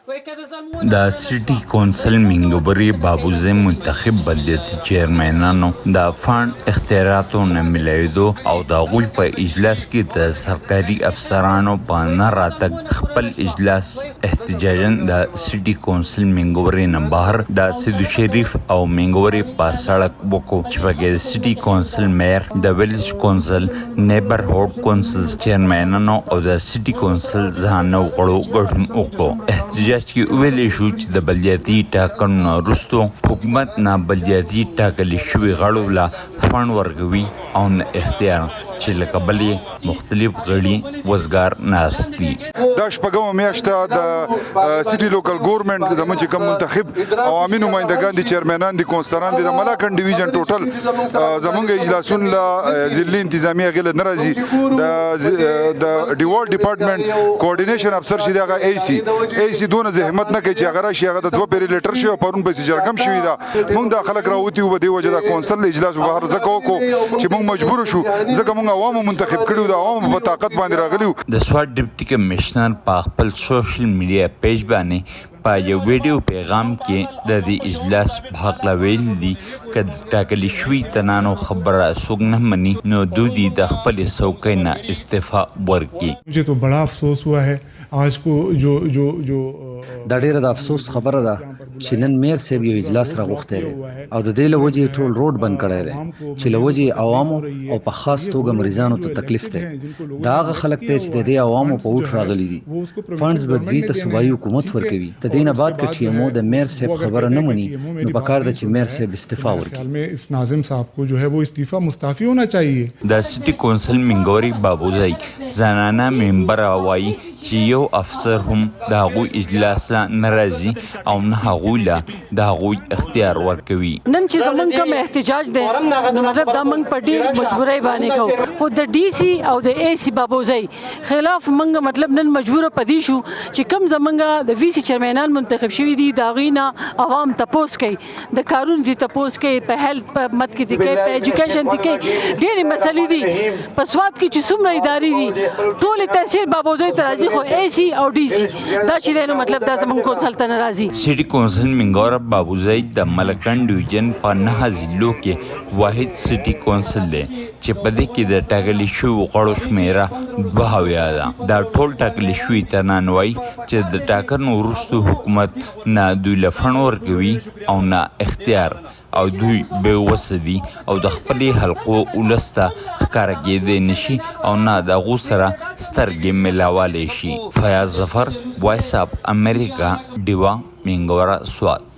د سټي کونسل منګوري بابوزه منتخب بلدیاتي چیرمنانو د فاند اختیاراتو نه ملایدو او د غوی په اجلاس کې د سرکاري افسرانو په نه راتګ خپل اجلاس احتجاجاً د سټي کونسل منګوري نه بهر د سیدو شریف او منګوري په سړک وکړو چې په سټي کونسل میر د ویلج کونسل نیبرهوډ کونسل چیرمنانو او د سټي کونسل ځانو غړو ګډون وکړو. احتجاج کې ویل شو چې د بلدیاتي ټاکنو وروسته حکومت نه بلدیاتي ټاکلي شوي غړو له فنډ ورکوي او نه اختیار چې له کبلې مختلف غړي وزګار ناست دي. دا شپږمه میاشته د سټي لوکل ګورنمنت زموږ چې کوم منتخب عوامي نمایندګان دي چیرمنان دي کونسلران دي د ملاکنډ ډیویژن ټوټل زموږ اجلاسون له ضلعي انتظامیه غله نه راځي د ډیوال ډپارټمنټ کوارډینیشن افسر چې دغه ای سی دونه زحمت نه کوي چې هغه راشي هغه د دوه پیری لیټر شي او پرون په جرګم شوی دا موږ د خلک راوتی و دی وجه د کونسل اجلاس بهر زکو کو چې موږ مجبور شو ځکه موږ عوامو منتخب کړو د عوامو په طاقت باندې راغلیو. د سوات ډیپټي کمشنر په خپل سوشل میډیا پیج باندې په یو ویډیو پیغام کې د دې اجلاس په حق ویل دي چې ټاکلي شوي تنانو خبره څوک نه مني نو دوی د خپل څوکۍ نه استعفا ورکړي. मुझे तो बड़ा अफसोस हुआ है आज को जो دا ډیره د افسوس خبره ده چې نن میر صاحب یو اجلاس راغوښتی دی او د دې له وجې ټول روډ بند کړی دی چې له وجې عوامو او په خاص توګه مریضانو ته تکلیف دی. دا هغه خلک دی چې د دې عوامو په اوټ راغلي دي. فنډز به دوی ته صوبایي حکومت ورکوي. د دې نه بعد که ټي ایم او د میر صاحب خبره نه مني نو پکار ده چې میر صاحب استعفا ورکړي. اس ناظم صاحب کو جو ہے وہ استعفا مستعفی ہونا چاہیے. د سټي کونسل منګوري بابوزای زنانه ممبر وایي چې یو افسر هم د هغوی اجلاس نه راځي او نه هغوی له د هغوی اختیار ورکوي. نن چې زمونږ کوم احتجاج دی نو مطلب دا موږ په ډېر مجبورۍ باندې کوو خو د ډي سي او د اے سي بابوزۍ خلاف موږ مطلب نن مجبوره پدې شو چې کوم زمونږ د وي سي چیرمنان منتخب شوي دي د هغوی نه عوام تپوس کوي د کارونو دي تپوس کوي په هیلث په مد کې دي کوي په ایجوکیشن دي کوي ډېرې مسلې دي. په سوات کې چې څومره ادارې دي ټولې تحصیل بابوزۍ ته راځي خو اے سی او ډي سي دا چې دی نو مطلب دا زموږ کونسل ته نه راځي. سټي کونسل منګوري بابوزای د ملکنډ ډیویژن په 9 ضلعو کې واحد سټي کونسل دی چې په دې کې د ټاکلي شویو غړو شمیره 72 ده. دا ټول ټاکلي شوي ترنان وایي چې د ټاکنو وروسته حکومت نه دوی له فنډ ورکوي او نه اختیار او دوی به وسدي او د خپلې حلقو ولسته ښکاره کېدی نشي او نه د هغو سره سترګې ملاولی شي. فیاض ظفر، وایس آف امریکا، ډیوا، منګورا، سوات.